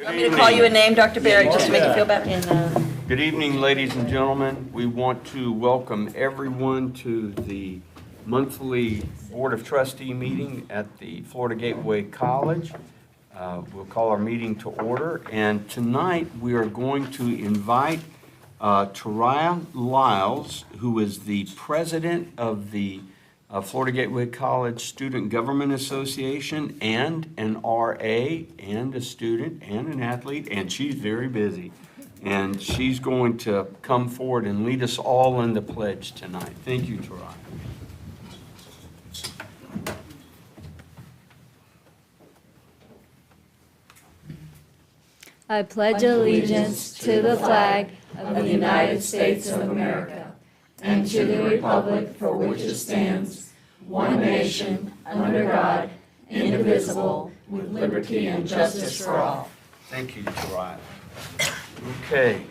Want me to call you a name, Dr. Barrett, just to make you feel better? Good evening, ladies and gentlemen. We want to welcome everyone to the monthly Board of Trustee meeting at the Florida Gateway College. We'll call our meeting to order, and tonight we are going to invite Tariah Lyles, who is the president of the Florida Gateway College Student Government Association, and an RA, and a student, and an athlete, and she's very busy. And she's going to come forward and lead us all in the pledge tonight. Thank you, Tariah. I pledge allegiance to the flag of the United States of America and to the republic for which it stands, one nation, under God, indivisible, with liberty and justice for all. Thank you, Tariah. Okay.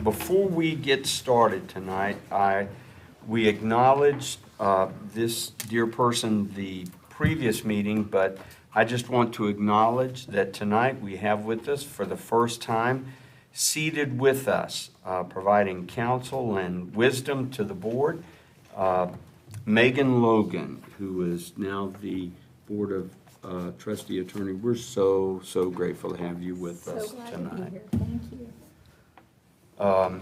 Before we get started tonight, we acknowledge this dear person the previous meeting, but I just want to acknowledge that tonight we have with us for the first time, seated with us, providing counsel and wisdom to the board, Megan Logan, who is now the Board of Trustee Attorney. We're so grateful to have you with us So glad tonight. to be here. Thank you.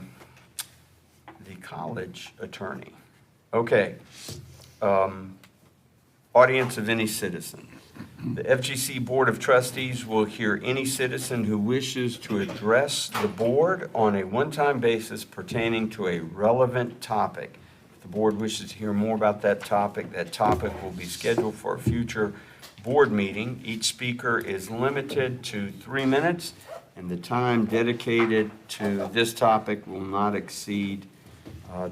The college attorney. Okay. Audience of any citizen. The FGC Board of Trustees will hear any citizen who wishes to address the board on a one-time basis pertaining to a relevant topic. If the board wishes to hear more about that topic will be scheduled for a future board meeting. Each speaker is limited to 3 minutes, and the time dedicated to this topic will not exceed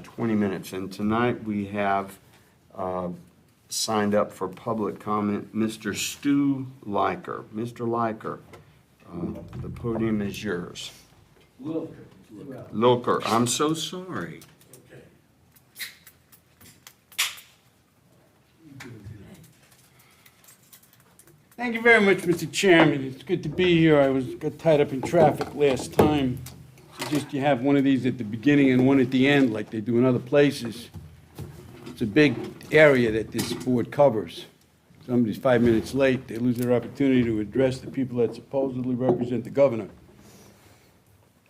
20 minutes. And tonight we have signed up for public comment, Mr. Stu Liker. Mr. Liker, the podium is yours. Lilker, I'm so sorry. Thank you very much, Mr. Chairman. It's good to be here. I got tied up in traffic last time. Suggest you have one of these at the beginning and one at the end, like they do in other places. It's a big area that this board covers. Somebody's 5 minutes late, they lose their opportunity to address the people that supposedly represent the governor.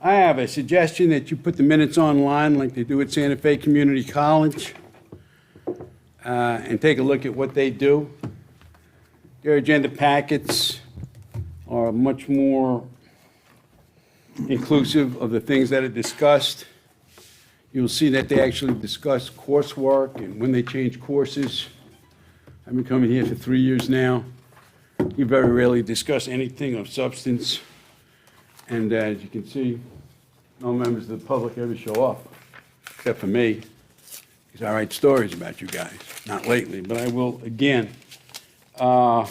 I have a suggestion that you put the minutes online like they do at Santa Fe Community College, and take a look at what they do. Their agenda packets are much more inclusive of the things that are discussed. You'll see that they actually discuss coursework and when they change courses. I've been coming here for 3 years now. We very rarely discuss anything of substance. And as you can see, no members of the public ever show up, except for me, because I write stories about you guys. Not lately, but I will again. But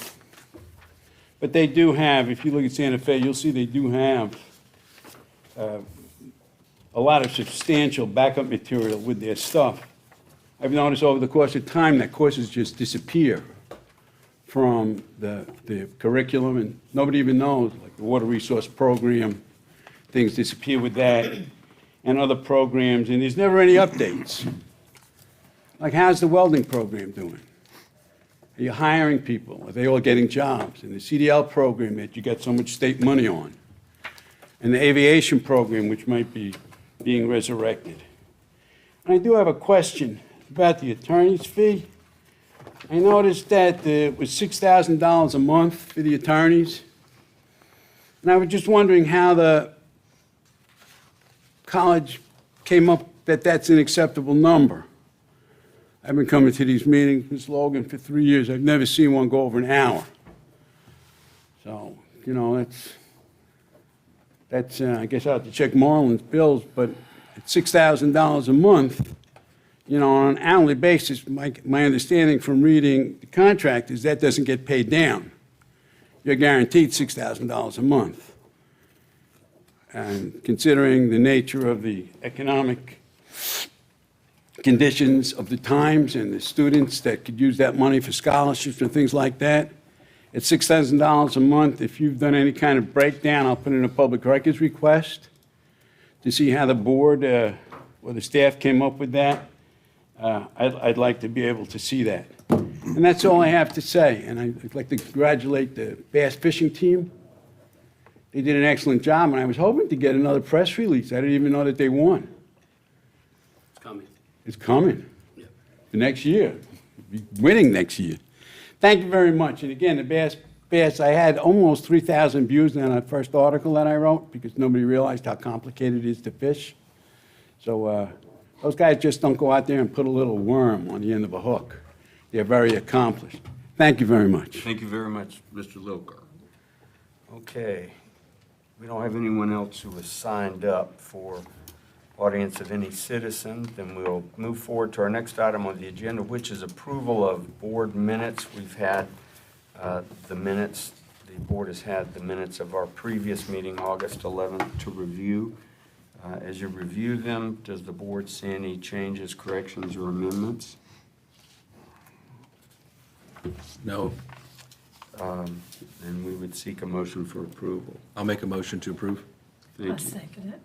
they do have, if you look at Santa Fe, you'll see they do have a lot of substantial backup material with their stuff. I've noticed over the course of time that courses just disappear from the curriculum, and nobody even knows, like the water resource program, things disappear with that, and other programs, and there's never any updates. Like, how's the welding program doing? Are you hiring people? Are they all getting jobs? And the CDL program that you get so much state money on, and the aviation program, which might be being resurrected. And I do have a question about the attorney's fee. I noticed that it was $6,000 a month for the attorneys. And I was just wondering how the college came up that that's an acceptable number. I've been coming to these meetings, Ms. Logan, for 3 years. I've never seen one go over an hour. So, you know, that's I guess I'll have to check Marlon's bills, but at $6,000 a month, you know, on an hourly basis, my understanding from reading the contract is that doesn't get paid down. You're guaranteed $6,000 a month. And considering the nature of the economic conditions of the times and the students that could use that money for scholarships and things like that, It's $6,000 a month. If you've done any kind of breakdown, I'll put in a public records request to see how the board or the staff came up with that. I'd like to be able to see that. And that's all I have to say. And I'd like to congratulate the bass fishing team. They did an excellent job, and I was hoping to get another press release. I didn't even know that they won. It's coming. It's coming. Yeah. The next year. Be winning next year. Thank you very much. And again, the bass, I had almost 3,000 views on that first article that I wrote because nobody realized how complicated it is to fish. So those guys just don't go out there and put a little worm on the end of a hook. They're very accomplished. Thank you very much. Thank you very much, Mr. Lilker. Okay, we don't have anyone else who has signed up for audience of any citizen. Then we'll move forward to our next item on the agenda, which is approval of board minutes. We've had the minutes, the board has had the minutes of our previous meeting, August 11th, to review. As you review them, does the board see any changes, corrections, or amendments? No. Then we would seek a motion for approval. I'll make a motion to approve. Thank I'll you. second it.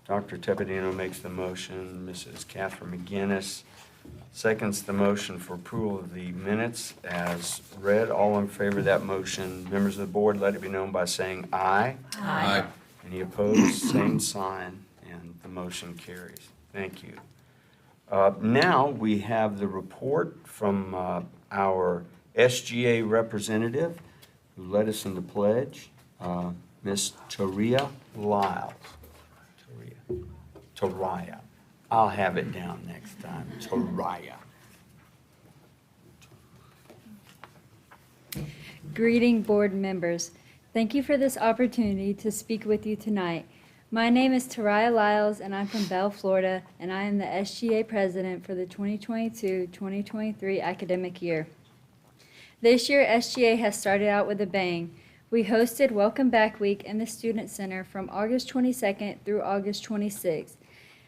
Dr. Tepedino makes the motion. Mrs. Catherine McGinnis seconds the motion for approval of the minutes as read. All in favor of that motion, members of the board, let it be known by saying aye. Aye. Any opposed, same sign, and the motion carries. Thank you. Now we have the report from our SGA representative who led us in the pledge, Ms. Taria Lyle. Taraya. I'll have it down next time. Taraya. Greeting board members. Thank you for this opportunity to speak with you tonight. My name is Taraya Lyles and I'm from Bell, Florida, and I am the SGA president for the 2022-2023 academic year. This year, SGA has started out with a bang. We hosted Welcome Back Week in the Student Center from August 22nd through August 26th.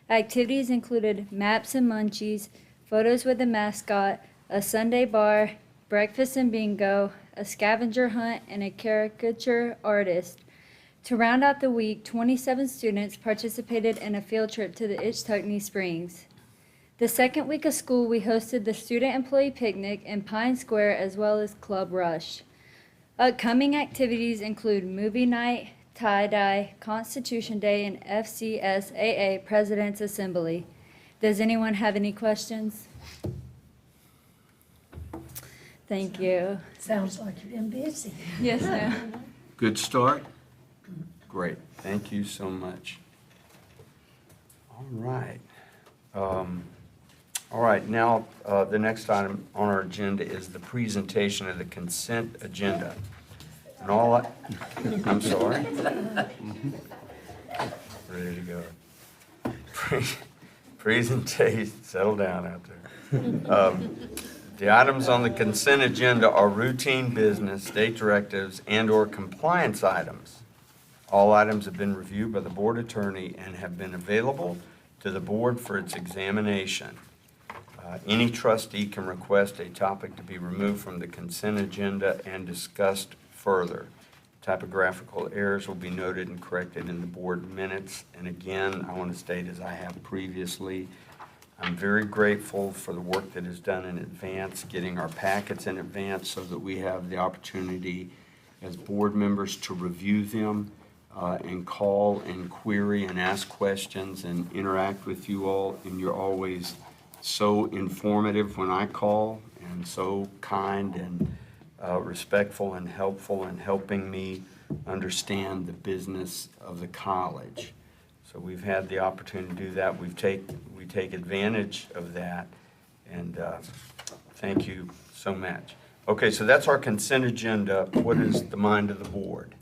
Activities included maps and munchies, photos with the mascot, a Sunday bar, breakfast and bingo, a scavenger hunt, and a caricature artist. To round out the week, 27 students participated in a field trip to the Ichtuckney Springs. The second week of school, we hosted the Student Employee Picnic in Pine Square as well as Club Rush. Upcoming activities include movie night, tie-dye, Constitution Day, and FCSAA President's Assembly. Does anyone have any questions? Thank you. Sounds like you've been busy. Yes, ma'am. Good start? Great. Thank you so much. All right. All right, now the next item on our agenda is the presentation of the consent agenda. And I'm sorry. Ready to go. Presentation, settle down out there. The items on the consent agenda are routine business, state directives, and/or compliance items. All items have been reviewed by the board attorney and have been available to the board for its examination. Any trustee can request a topic to be removed from the consent agenda and discussed further. Typographical errors will be noted and corrected in the board minutes. And again, I want to state, as I have previously, I'm very grateful for the work that is done in advance, getting our packets in advance so that we have the opportunity as board members to review them and call and query and ask questions and interact with you all. And you're always so informative when I call and so kind and respectful and helpful in helping me understand the business of the college. So we've had the opportunity to do that. We take advantage of that, and thank you so much. Okay, so that's our consent agenda. What is the mind of the board?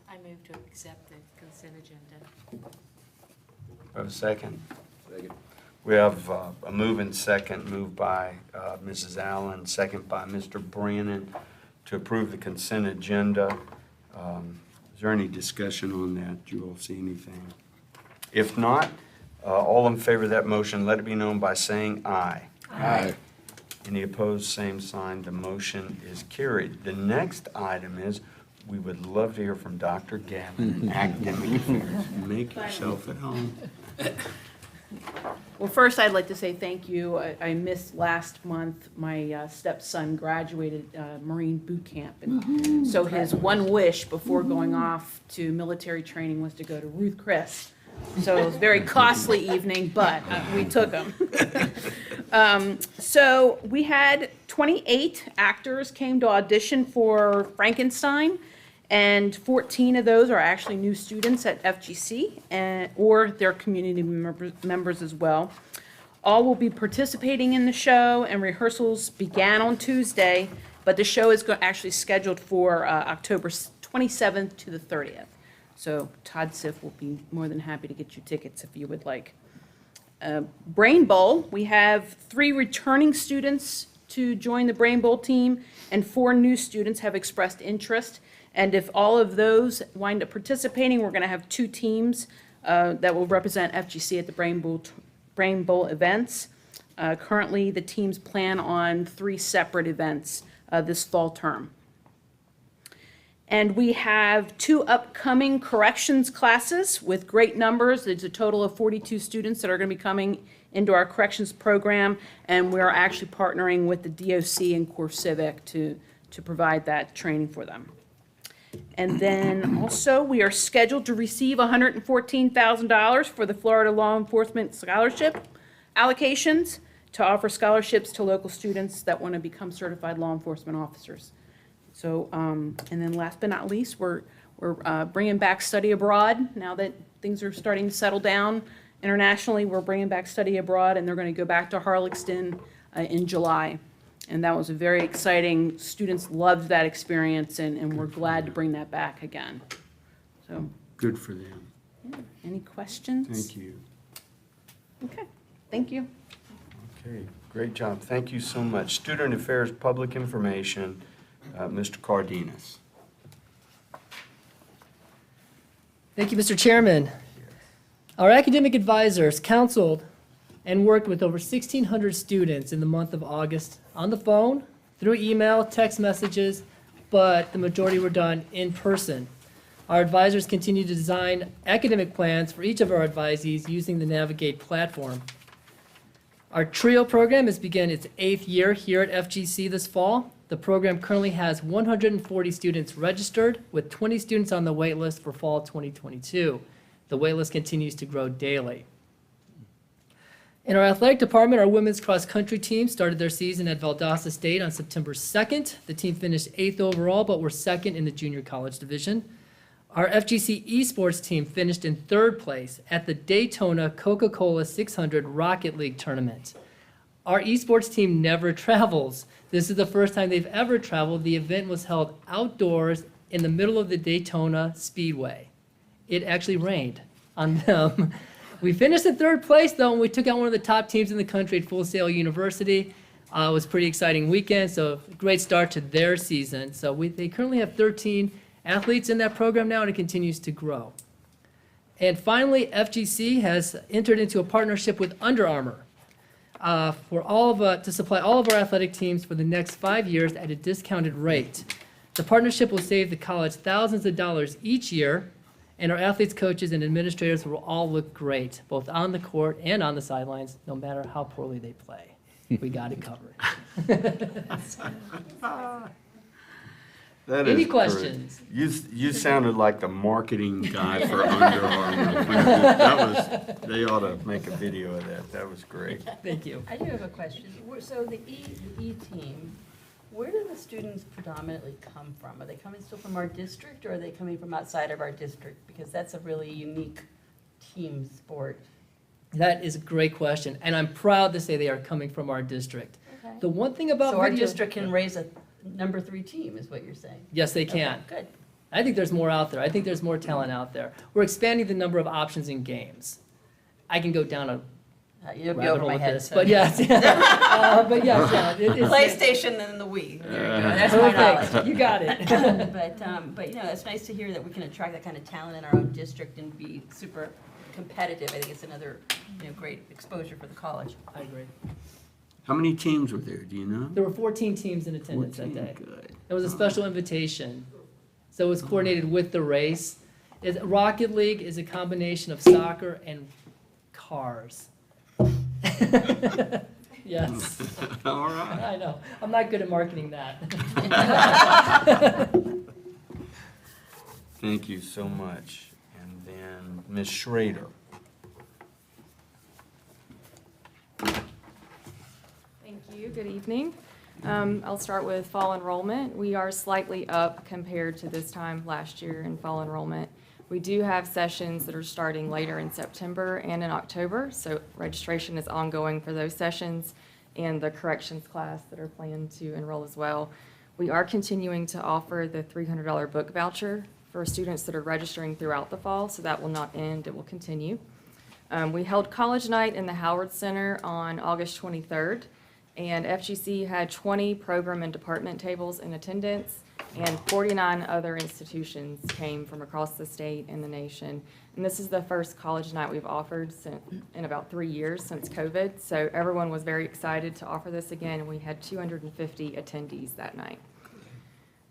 I move to accept the consent agenda. Have a second? Second. We have a move and second, moved by Mrs. Allen, second by Mr. Brannon, to approve the consent agenda. Is there any discussion on that? Do you all see anything? If not, all in favor of that motion, let it be known by saying aye. Aye. Any opposed, same sign. The motion is carried. The next item is, we would love to hear from Dr. Gavin in academic affairs. Make yourself at home. Well, first, I'd like to say thank you. I missed last month. My stepson graduated Marine boot camp. And so his one wish before going off to military training was to go to Ruth Chris. So it was a very costly evening, but we took him. So we had 28 actors came to audition for Frankenstein. And 14 of those are actually new students at FGC or their community members as well. All will be participating in the show, and rehearsals began on Tuesday, but the show is actually scheduled for October 27th to the 30th. So Todd Siff will be more than happy to get you tickets if you would like. Brain Bowl, we have 3 returning students to join the Brain Bowl team, and 4 new students have expressed interest. And if all of those wind up participating, we're going to have 2 teams that will represent FGC at the Brain Bowl events. Currently, the teams plan on 3 separate events this fall term. And we have 2 upcoming corrections classes with great numbers. There's a total of 42 students that are going to be coming into our corrections program, and we are actually partnering with the DOC and Core Civic to provide that training for them. And then also, we are scheduled to receive $114,000 for the Florida Law Enforcement Scholarship allocations to offer scholarships to local students that want to become certified law enforcement officers. So, and then last but not least, we're bringing back study abroad. Now that things are starting to settle down internationally, we're bringing back study abroad, and they're going to go back to Harlexton in July. And that was a very exciting, students loved that experience, and we're glad to bring that back again. So, Good for them. any questions? Thank you. Okay, thank you. Okay, great job. Thank you so much. Student Affairs, Public Information, Mr. Cardenas. Thank you, Mr. Chairman. Our academic advisors counseled and worked with over 1,600 students in the month of August on the phone, through email, text messages, but the majority were done in person. Our advisors continue to design academic plans for each of our advisees using the Navigate platform. Our TRIO program has begun its 8th year here at FGC this fall. The program currently has 140 students registered, with 20 students on the wait list for fall 2022. The wait list continues to grow daily. In our athletic department, our women's cross-country team started their season at Valdosta State on September 2nd. The team finished 8th overall, but were 2nd in the junior college division. Our FGC esports team finished in 3rd place at the Daytona Coca-Cola 600 Rocket League tournament. Our esports team never travels. This is the first time they've ever traveled. The event was held outdoors in the middle of the Daytona Speedway. It actually rained on them. We finished in 3rd place, though, and we took out one of the top teams in the country at Full Sail University. It was a pretty exciting weekend, so great start to their season. So they currently have 13 athletes in that program now, and it continues to grow. And finally, FGC has entered into a partnership with Under Armour to supply all of our athletic teams for the next 5 years at a discounted rate. The partnership will save the college thousands of dollars each year, and our athletes, coaches, and administrators will all look great, both on the court and on the sidelines, no matter how poorly they play. We got it covered. That Any is questions? great. You sounded like the marketing guy for Under Armour. They ought to make a video of that. That was great. Thank you. I do have a question. So the E team, where do the students predominantly come from? Are they coming still from our district, or are they coming from outside of our district? Because that's a really unique team sport. That is a great question, and I'm proud to say they are coming from our district. Okay. The one thing about So our video- district can raise a number 3 team, is what you're saying? Yes, they can. Okay, good. I think there's more out there. I think there's more talent out there. We're expanding the number of options in games. I can go down a You'll be rabbit over hole my with head. this, So. but yes, yeah. PlayStation and the Wii. There you go. That's my knowledge. Perfect. You got it. But you know, it's nice to hear that we can attract that kind of talent in our own district and be super competitive. I think it's another, great exposure for the college. I agree. How many teams were there, do you know? There were 14 teams in attendance that 14, day. good. It was a special invitation, so it was coordinated with the race. Rocket League is a combination of soccer and cars. Yes, All right. I know. I'm not good at marketing that. Thank you so much. And then Ms. Schrader. Thank you. Good evening. I'll start with fall enrollment. We are slightly up compared to this time last year in fall enrollment. We do have sessions that are starting later in September and in October, so registration is ongoing for those sessions and the corrections class that are planned to enroll as well. We are continuing to offer the $300 book voucher for students that are registering throughout the fall, so that will not end, it will continue. We held college night in the Howard Center on August 23rd, and FGC had 20 program and department tables in attendance, and 49 other institutions came from across the state and the nation. And this is the first college night we've offered in about 3 years since COVID, so everyone was very excited to offer this again, and we had 250 attendees that night.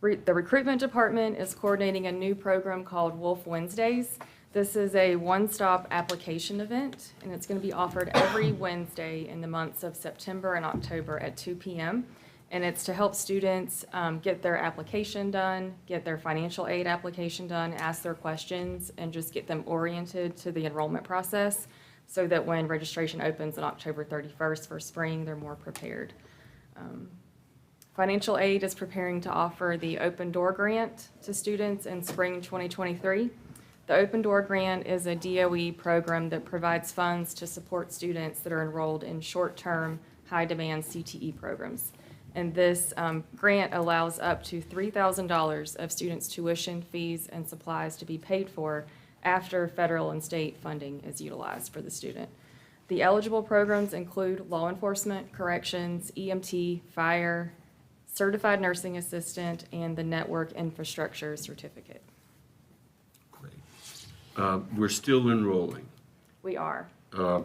The recruitment department is coordinating a new program called Wolf Wednesdays. This is a one-stop application event, and it's going to be offered every Wednesday in the months of September and October at 2 p.m. And it's to help students get their application done, get their financial aid application done, ask their questions, and just get them oriented to the enrollment process so that when registration opens on October 31st for spring, they're more prepared. Financial aid is preparing to offer the Open Door Grant to students in spring 2023. The Open Door Grant is a DOE program that provides funds to support students that are enrolled in short-term, high-demand CTE programs. And this grant allows up to $3,000 of students' tuition, fees, and supplies to be paid for after federal and state funding is utilized for the student. The eligible programs include law enforcement, corrections, EMT, fire, certified nursing assistant, and the network infrastructure certificate. Great. We're still enrolling. We are,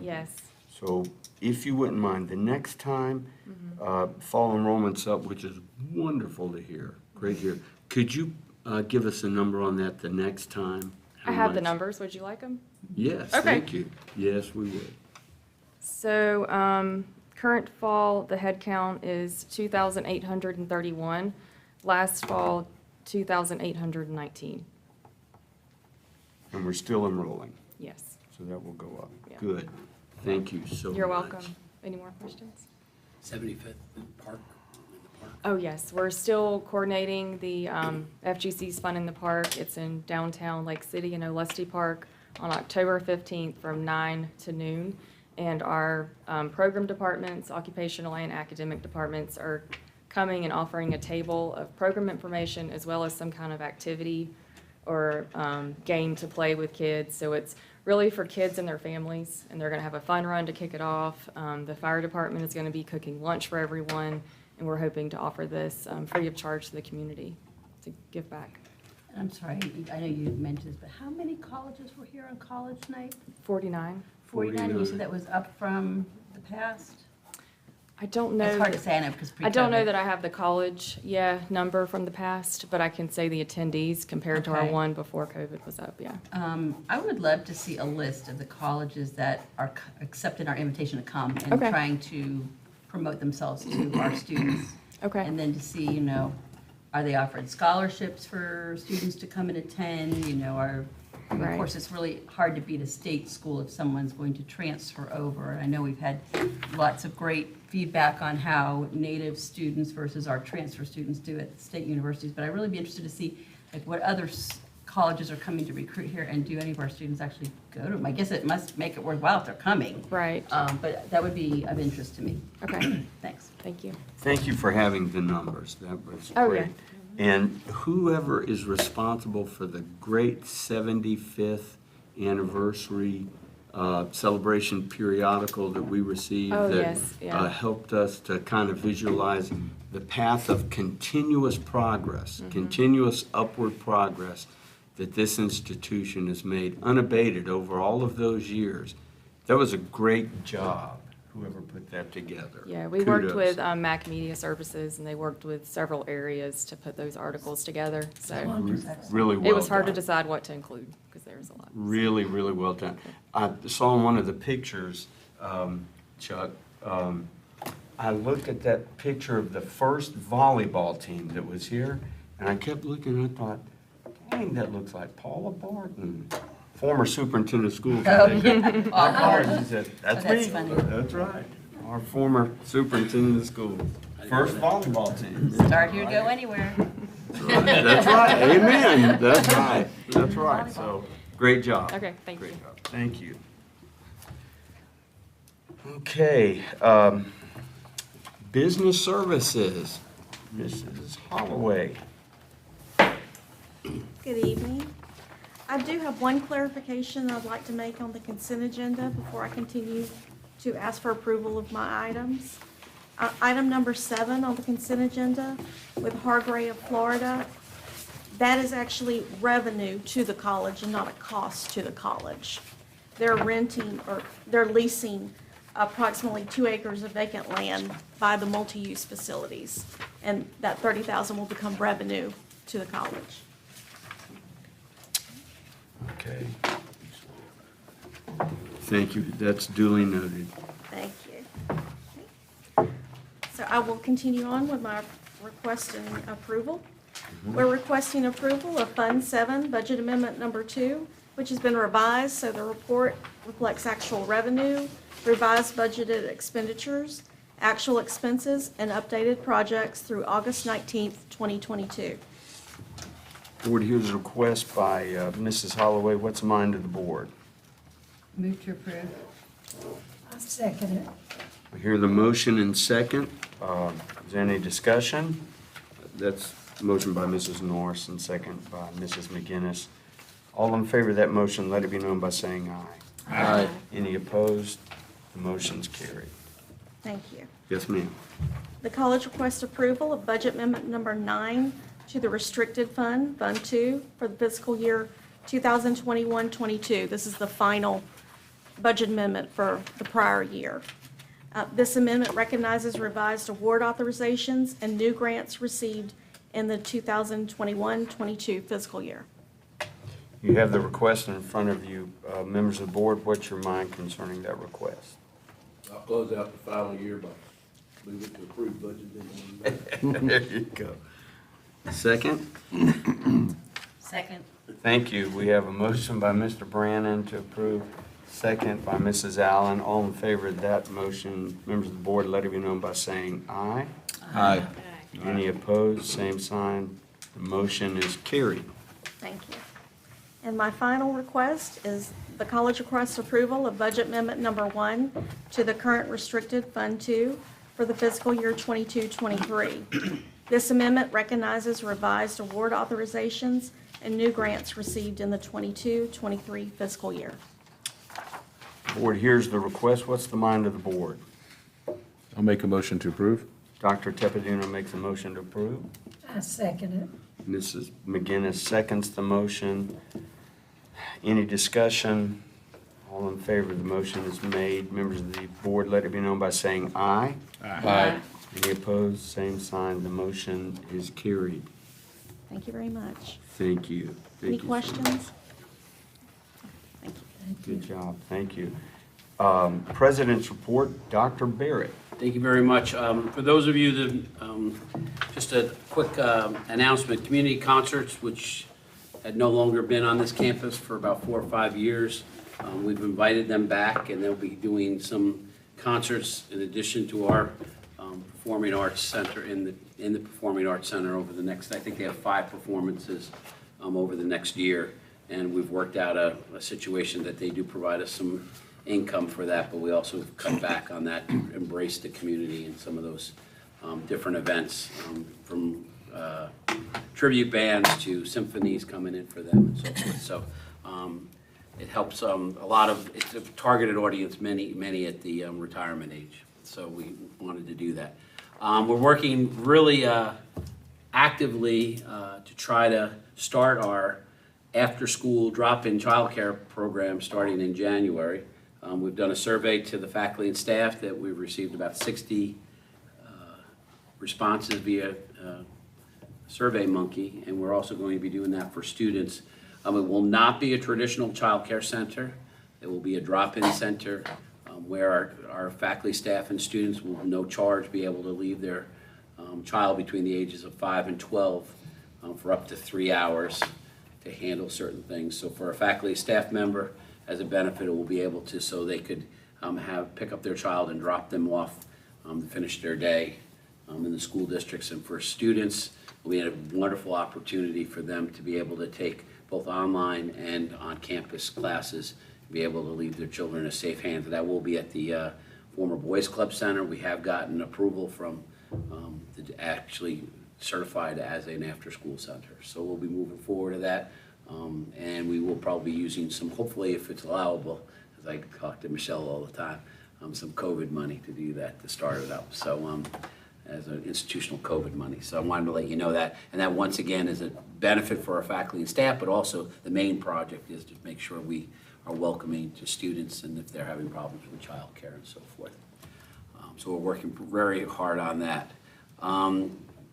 yes. So if you wouldn't mind, the next time fall enrollment's up, which is wonderful to hear, great to hear, could you give us a number on that the next time? I have the numbers. Would you like them? Yes, Okay. thank you. Yes, we would. So current fall, the head count is 2,831. Last fall, 2,819. And we're still enrolling, Yes. so that will go up. Yeah. Good. Thank you so much. You're welcome. Any more questions? 75th Park, in the park. Oh, yes, we're still coordinating the FGC's Fun in the Park. It's in downtown Lake City in Olustee Park on October 15th from 9 to noon. And our program departments, occupational and academic departments are coming and offering a table of program information as well as some kind of activity or game to play with kids. So it's really for kids and their families, and they're going to have a fun run to kick it off. The fire department is going to be cooking lunch for everyone, and we're hoping to offer this free of charge to the community to give back. I'm sorry, I know you mentioned this, but how many colleges were here on college night? 49. 49, and you said that was up from the past? I don't know. It's hard to say, I know, because I don't know pre-COVID. that I have the college, number from the past, but I can say the attendees compared to our Okay. one before COVID was up, yeah. I would love to see a list of the colleges that are accepting our invitation to come and Okay. trying to promote themselves to our students. Okay. And then to see, are they offering scholarships for students to come and attend, of Right. course, it's really hard to beat a state school if someone's going to transfer over. And I know we've had lots of great feedback on how native students versus our transfer students do at state universities, but I'd really be interested to see what other colleges are coming to recruit here, and do any of our students actually go to them? I guess it must make it worthwhile if they're coming. Right, But that would be of interest to me. okay, Thanks. thank you. Thank you for having the numbers. That was Oh, great. yeah. And whoever is responsible for the great 75th anniversary celebration periodical that we received Oh, that yes, yeah. helped us to kind of visualize the path of continuous progress, Mm-hmm. continuous upward progress that this institution has made unabated over all of those years. That was a great job, whoever put that together. Yeah, we worked Kudos. with Mac Media Services, and they worked with several areas to put those articles together. So Really well it was hard to done. decide what to include, because there was a lot. Really, really well done. I saw in one of the pictures, Chuck, I looked at that picture of the first volleyball team that was here, and I kept looking, and I thought, dang, that looks like Paula Barton, former superintendent of schools. Oh, yeah. Paul Barton, she said, that's me. That's funny. That's right. Our former superintendent of schools. First volleyball team. Start here, go anywhere. That's right, amen, that's right, that's right, so, great job. Okay, thank you. Great job. Thank you. Okay, business services, Mrs. Holloway. Good evening. I do have one clarification I'd like to make on the consent agenda before I continue to ask for approval of my items. Item number 7 on the consent agenda with Hargray of Florida, that is actually revenue to the college and not a cost to the college. They're renting, or they're leasing approximately 2 acres of vacant land by the multi-use facilities, and that $30,000 will become revenue to the college. Okay. Thank you, that's duly noted. Thank you. So I will continue on with my request and approval. We're requesting approval of Fund 7, Budget Amendment Number 2, which has been revised, so the report reflects actual revenue, revised budgeted expenditures, actual expenses, and updated projects through August 19th, 2022. Board, here's a request by Mrs. Holloway. What's the mind of the board? Move to approve. I'll second it. We hear the motion and second. Is there any discussion? That's motion by Mrs. Norris and second by Mrs. McGinnis. All in favor of that motion, let it be known by saying aye. Aye. Any opposed? The motion's carried. Thank you. Yes, ma'am. The college requests approval of Budget Amendment Number 9 to the Restricted Fund, Fund 2, for the fiscal year 2021-22. This is the final budget amendment for the prior year. This amendment recognizes revised award authorizations and new grants received in the 2021-22 fiscal year. You have the request in front of you. Members of the board, what's your mind concerning that request? I'll close out the final year by move it to approved budget. There you go. Second? Second. Thank you. We have a motion by Mr. Brannon to approve, second by Mrs. Allen. All in favor of that motion, members of the board, let it be known by saying aye. Aye. Any opposed, same sign. The motion is carried. Thank you. And my final request is the college requests approval of Budget Amendment Number 1 to the current Restricted Fund 2 for the fiscal year 22-23. This amendment recognizes revised award authorizations and new grants received in the 22-23 fiscal year. Board hears the request. What's the mind of the board? I'll make a motion to approve. Dr. Teppadino makes a motion to approve. I second it. Mrs. McGinnis seconds the motion. Any discussion? All in favor of the motion is made. Members of the board, let it be known by saying aye. Aye. Any opposed? Same sign. The motion is carried. Thank you very much. Thank you. Thank Any you so questions? much. Thank you. Good job. Thank you. President's report, Dr. Barrett. Thank you very much. For those of you that, just a quick announcement, community concerts, which had no longer been on this campus for about 4 or 5 years. We've invited them back, and they'll be doing some concerts in addition to our Performing Arts Center in the Performing Arts Center over the next, I think they have 5 performances over the next year. And we've worked out a situation that they do provide us some income for that, but we also cut back on that to embrace the community in some of those different events, from tribute bands to symphonies coming in for them and so forth. So it helps a lot of, it's a targeted audience, many at the retirement age. So we wanted to do that. We're working really actively to try to start our after-school drop-in childcare program starting in January. We've done a survey to the faculty and staff that we've received about 60 responses via SurveyMonkey, and we're also going to be doing that for students. It will not be a traditional child care center. It will be a drop-in center where our faculty, staff, and students will, no charge, be able to leave their child between the ages of 5 and 12 for up to 3 hours to handle certain things. So for a faculty, staff member, as a benefit, it will be able to, so they could pick up their child and drop them off to finish their day in the school districts. And for students, we had a wonderful opportunity for them to be able to take both online and on-campus classes, be able to leave their children in a safe hands. That will be at the former Boys Club Center. We have gotten approval from actually certified as an after-school center. So we'll be moving forward to that. And we will probably be using some, hopefully if it's allowable, as I talk to Michelle all the time, some COVID money to do that, to start it up. So as an institutional COVID money. So I wanted to let you know that. And that, once again, is a benefit for our faculty and staff, but also the main project is to make sure we are welcoming to students and if they're having problems with childcare and so forth. So we're working very hard on that.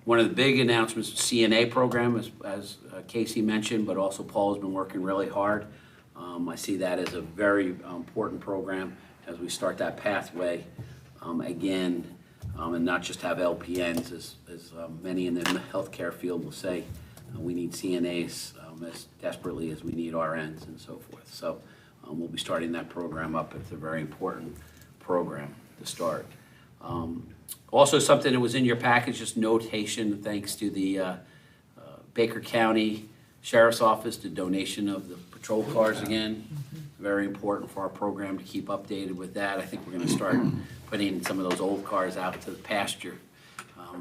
One of the big announcements, CNA program, as Casey mentioned, but also Paul has been working really hard. I see that as a very important program as we start that pathway again, and not just have LPNs, as many in the healthcare field will say. We need CNAs as desperately as we need RNs and so forth. So we'll be starting that program up. It's a very important program to start. Also, something that was in your package, just notation, thanks to the Baker County Sheriff's Office, the donation of the patrol cars again. Very important for our program to keep updated with that. I think we're going to start putting some of those old cars out to the pasture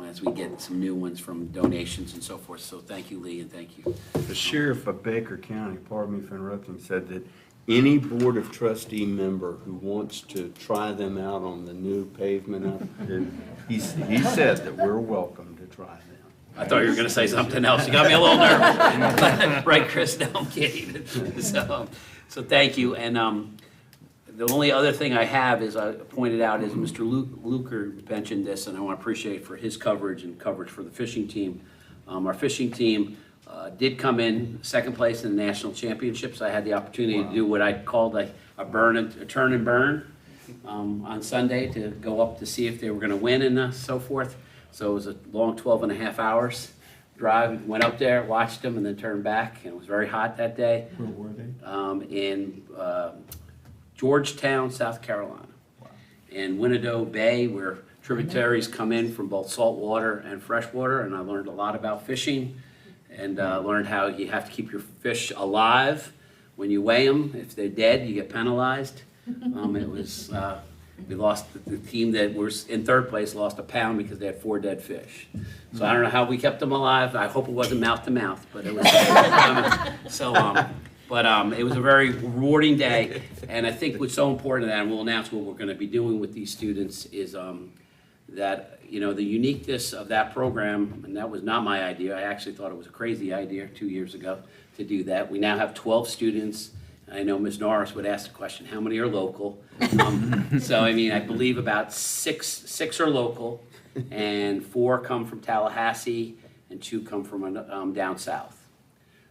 as we get some new ones from donations and so forth. So thank you, Lee, and thank you. The sheriff of Baker County, pardon me for interrupting, said that any Board of Trustee member who wants to try them out on the new pavement up there, he said that we're welcome to try them. I thought you were going to say something else. You got me a little nervous. Right, Chris? No, I'm kidding. So thank you. And the only other thing I have is I pointed out is Mr. Luker mentioned this, and I want to appreciate for his coverage and coverage for the fishing team. Our fishing team did come in second place in the national championships. I had the opportunity to do what I called a turn and burn on Sunday to go up to see if they were going to win and so forth. So it was a long 12 and a half hours drive. Went up there, watched them, and then turned back. And it was very hot that day. Where were they? In Georgetown, South Carolina. Wow. In Winnedoe Bay, where tributaries come in from both saltwater and freshwater. And I learned a lot about fishing and learned how you have to keep your fish alive when you weigh them. If they're dead, you get penalized. It was... we lost, the team that was in third place lost a pound because they had 4 dead fish. So I don't know how we kept them alive. I hope it wasn't mouth to mouth, but it was. It was a very rewarding day. And I think what's so important, and we'll announce what we're going to be doing with these students, is that, you know, the uniqueness of that program, and that was not my idea. I actually thought it was a crazy idea 2 years ago to do that. We now have 12 students. I know Ms. Norris would ask the question, how many are local? So, I mean, I believe about six are local, and 4 come from Tallahassee, and 2 come from down south.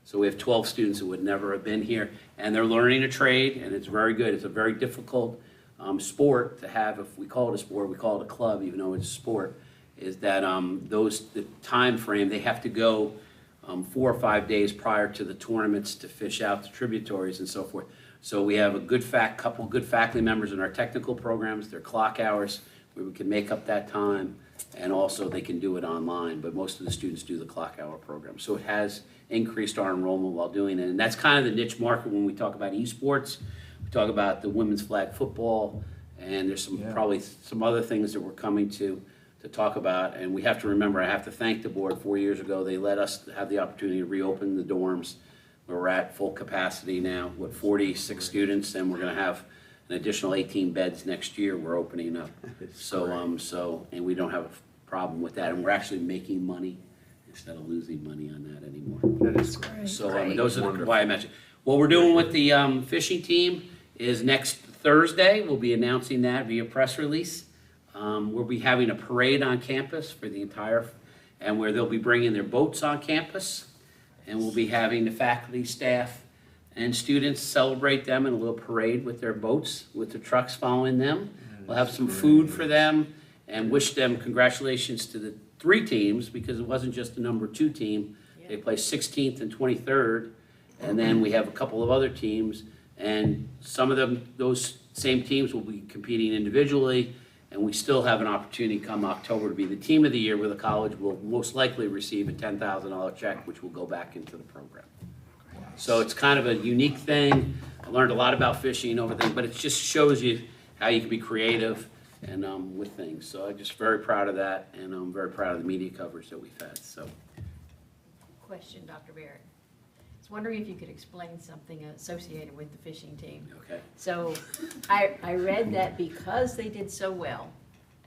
So we have 12 students who would never have been here, and they're learning a trade, and it's very good. It's a very difficult sport to have. If we call it a sport, we call it a club, even though it's a sport, is that the time frame, they have to go 4 or 5 days prior to the tournaments to fish out the tributaries and so forth. So we have a couple good faculty members in our technical programs, their clock hours, where we can make up that time, and also they can do it online, but most of the students do the clock hour program. So it has increased our enrollment while doing it, and that's kind of the niche market when we talk about esports. We talk about the women's flag football, and there's probably some other things that we're coming to talk about. And we have to remember, I have to thank the board. 4 years ago, they let us have the opportunity to reopen the dorms. We're at full capacity now, 46 students, and we're going to have an additional 18 beds next year we're opening up. So, and we don't have a problem with that, and we're actually making money instead of losing money on that anymore. That is great. So those are why I mentioned. What we're doing with the fishing team is next Thursday, we'll be announcing that via press release. We'll be having a parade on campus for the entire, and where they'll be bringing their boats on campus. And we'll be having the faculty, staff, and students celebrate them in a little parade with their boats, with the trucks following them. We'll have some food for them and wish them congratulations to the 3 teams, because it wasn't just the number 2 team. They placed 16th and 23rd, and then we have a couple of other teams, and some of them, those same teams will be competing individually, and we still have an opportunity come October to be the team of the year, where the college will most likely receive a $10,000 check, which will go back into the program. So it's kind of a unique thing. I learned a lot about fishing over there, but it just shows you how you can be creative and with things. So I'm just very proud of that, and I'm very proud of the media coverage that we've had. So Question, Dr. Barrett. I was wondering if you could explain something associated with the fishing team. okay, So I read that because they did so well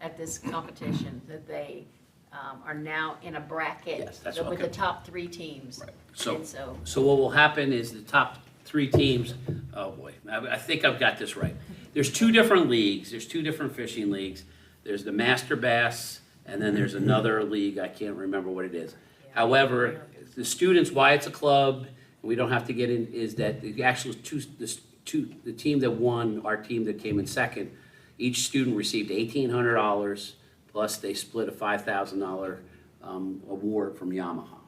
at this competition, that they are now in a bracket Yes, that's with the okay. top 3 teams. right. And So what will happen is the top 3 teams, oh boy, I think I've got this right. There's 2 different leagues, there's 2 different fishing leagues. There's the Master Bass, and then there's another league, I can't remember what it is. However, the students, why it's a club, we don't have to get in, is that the actual the team that won, our team that came in second, each student received $1,800, plus they split a $5,000 award from Yamaha.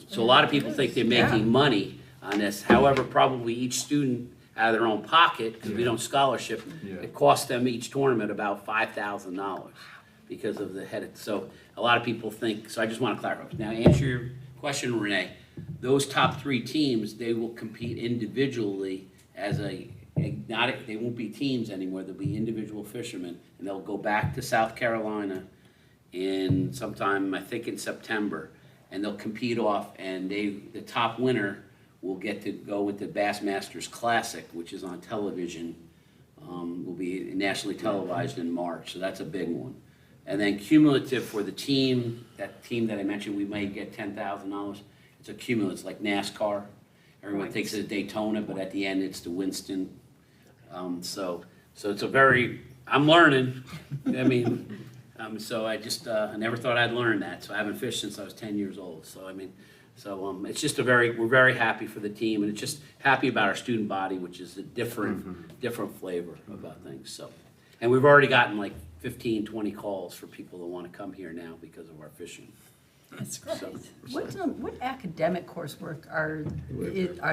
So a lot of people think they're making money on this. However, probably each student out of their own pocket, because we don't scholarship, it costs them each tournament about $5,000 because of the head. So a lot of people think, so I just want to clarify. Now, answer your question, Renee. Those top 3 teams, they will compete individually as they won't be teams anymore. They'll be individual fishermen, and they'll go back to South Carolina in sometime, I think in September, and they'll compete off, and the top winner will get to go with the Bassmasters Classic, which is on television, will be nationally televised in March, so that's a big one. And then cumulative for the team, that team that I mentioned, we may get $10,000. It's a cumulative, it's like NASCAR. Everyone thinks it's Daytona, but at the end, it's the Winston. So it's a very, I'm learning. I mean, so I just, I never thought I'd learn that. So I haven't fished since I was 10 years old. So I mean, it's just we're very happy for the team, and it's just happy about our student body, which is a different flavor about things. So, and we've already gotten like 15, 20 calls for people that want to come here now because of our fishing. That's great. So- What academic coursework are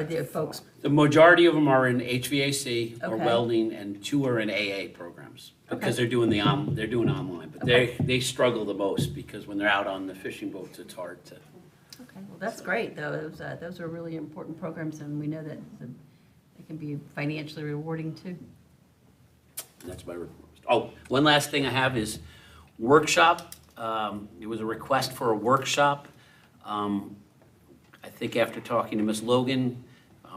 there folks? The majority of them are in HVAC or Okay. welding, and 2 are in AA programs, because Okay. they're doing online. But they struggle the most, because when they're out on the fishing boats, it's hard to. Okay, well, that's great, though. Those are really important programs, and we know that they can be financially rewarding, too. And that's my report. Oh, one last thing I have is workshop. There was a request for a workshop. I think after talking to Ms. Logan,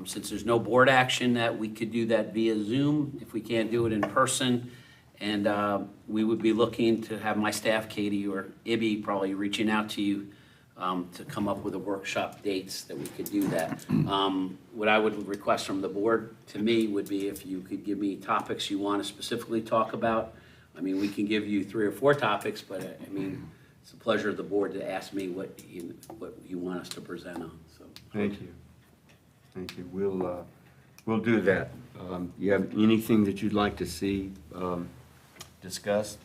since there's no board action, that we could do that via Zoom if we can't do it in person. And we would be looking to have my staff, Katie or Ibby, probably reaching out to you to come up with a workshop dates that we could do that. What I would request from the board, to me, would be if you could give me topics you want to specifically talk about. I mean, we can give you 3 or 4 topics, but I mean, it's a pleasure of the board to ask me what you want us to present on, so. Thank you. Thank you. We'll do that. You have anything that you'd like to see discussed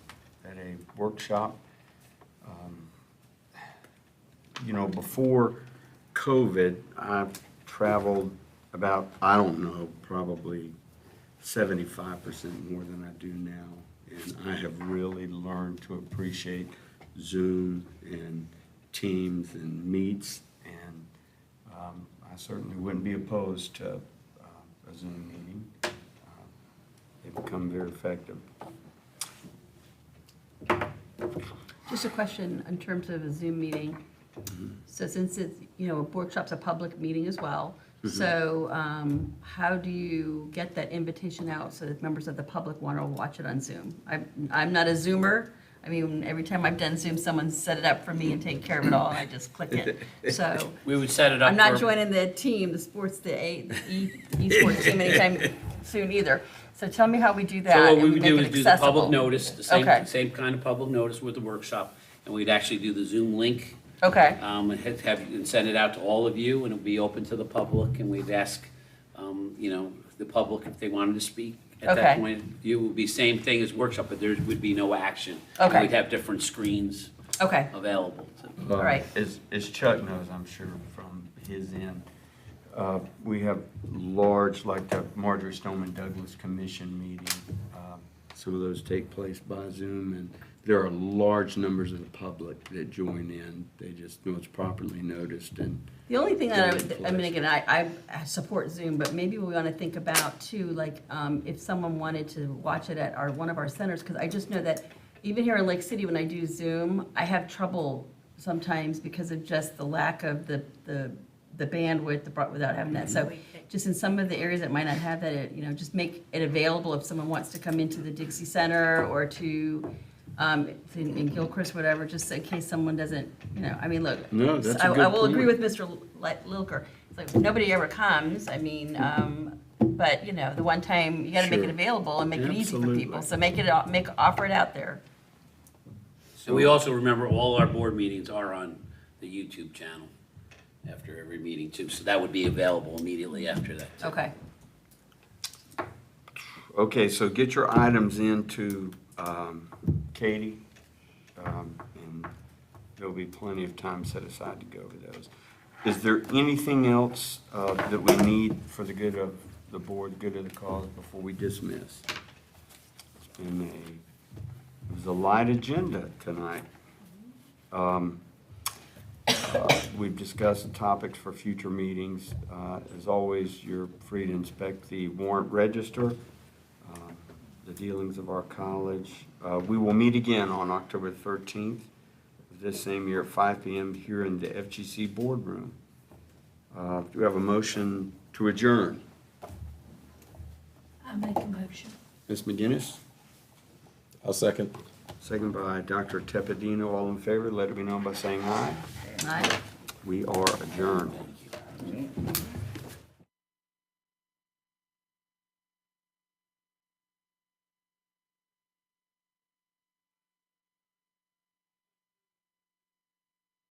at a workshop? You know, before COVID, I traveled about, I don't know, probably 75% more than I do now. And I have really learned to appreciate Zoom and Teams and Meets, and I certainly wouldn't be opposed to a Zoom meeting. They've become very effective. Just a question in terms of a Zoom meeting. So since it's, a workshop's a public meeting as well, so how do you get that invitation out so that members of the public want to watch it on Zoom? I'm not a Zoomer. I mean, every time I've done Zoom, someone set it up for me and take care of it all, and I just click it. So We would set it up I'm not for- joining the team, the esports team anytime soon either. So tell me how we do that So what we and would make do it is do the public accessible. notice, the Okay. same kind of public notice with the workshop, and we'd actually do the Zoom link, Okay, and send it out to all of you, and it'll be open to the public, and we'd ask, the public if they wanted to speak. At that Okay. point, it would be same thing as workshop, but there would be no action. Okay. We'd have different screens okay, available. all right. As Chuck knows, I'm sure from his end, we have large, like the Marjorie Stoneman Douglas Commission meeting. Some of those take place by Zoom, and there are large numbers of the public that join in. They just know it's properly noticed and. The only thing that I mean, Place. again, I support Zoom, but maybe we want to think about too, like, if someone wanted to watch it at one of our centers, because I just know that even here in Lake City, when I do Zoom, I have trouble sometimes because of just the lack of the bandwidth without having that. So just in some of the areas that might not have that, just make it available if someone wants to come into the Dixie Center or to, in Gilchrist, whatever, just in case someone doesn't, I mean, look. No, that's a I good will agree point. with Mr. Lilker. It's like, nobody ever comes, I mean, but, the one time, you gotta make it Sure. available and make it easy for Absolutely. people. So offer it out there. And we also remember all our board meetings are on the YouTube channel after every meeting too, so that would be available immediately after that. too. Okay. Okay, so get your items into Katie, and there'll be plenty of time set aside to go over those. Is there anything else that we need for the good of the board, good of the cause, before we dismiss? It was a light agenda tonight. We've discussed the topics for future meetings. As always, you're free to inspect the warrant register, the dealings of our college. We will meet again on October 13th of this same year at 5 p.m. here in the FGC boardroom. Do we have a motion to adjourn? I make a motion. Ms. McGinnis? I'll second. Second by Dr. Tepedino. All in favor, let it be known by saying aye. Aye. We are adjourned.